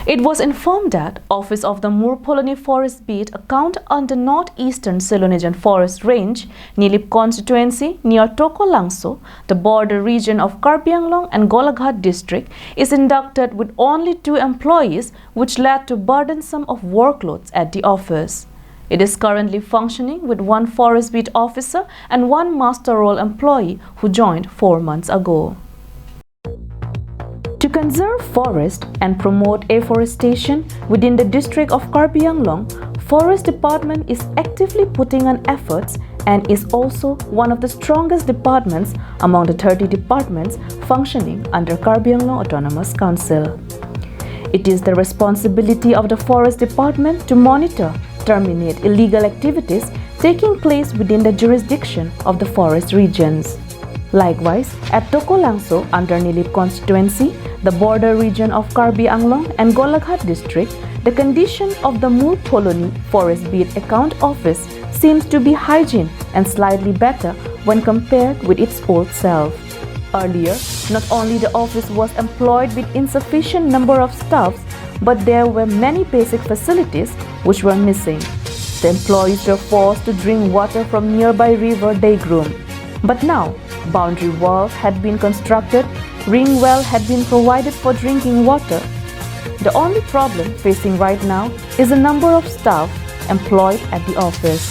It was informed that office of the Murpholoni Forest Beat Account on the northeastern Silonesian Forest Range, Nilip constituency near Toko Langso, the border region of Karbi Anglong and Golaghat district, is inducted with only 2 employees, which led to burdensome of workloads at the office. It is currently functioning with 1 forest beat officer and 1 master role employee who joined 4 months ago. To conserve forest and promote afforestation within the district of Karbi Anglong, Forest Department is actively putting on efforts and is also one of the strongest departments among the 30 departments functioning under Karbi Anglong Autonomous Council. It is the responsibility of the Forest Department to monitor, terminate illegal activities taking place within the jurisdiction of the forest regions. Likewise, at Toko Langso under Nilip constituency, the border region of Karbi Anglong and Golaghat district, the condition of the Murpholoni Forest Beat Account office seems to be hygiene and slightly better when compared with its old self. Earlier, not only the office was employed with insufficient number of staffs, but there were many basic facilities which were missing. The employees were forced to drink water from nearby river Daegrum. But now, boundary walls had been constructed, ring well had been provided for drinking water. The only problem facing right now is the number of staff employed at the office.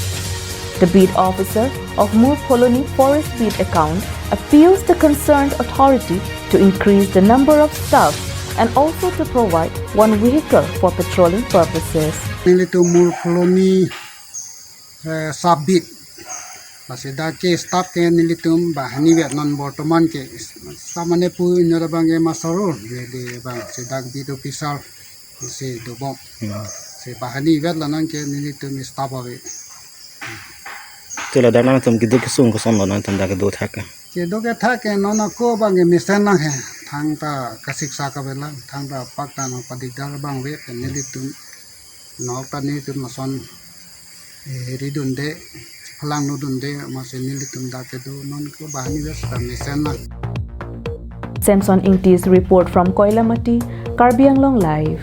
The beat officer of Murpholoni Forest Beat Account appeals the concerned authority to increase the number of staff and also to provide 1 vehicle for patrolling purposes. Nilito Murpholoni Sabit Masida ke staff ke nilitum bahani vet non bortoman ke samane pu inarabange masoro de bang sidak bitu pisal si dobok si bahani vet lanan ke nilitum staff ave Tela dana tum gidu kisung ko son lanan tum da do thaka ke do ke thake nona ko bange misen na he thang ta kasik sa ka bela thang ta pakta no padidar bang ve nilitum no ta nilitum mason ridunde Halang nudunde masih nilitum dakedo non ko bahani westa misena. Samson Ingtis report from Koilamati, Karbi Anglong Live.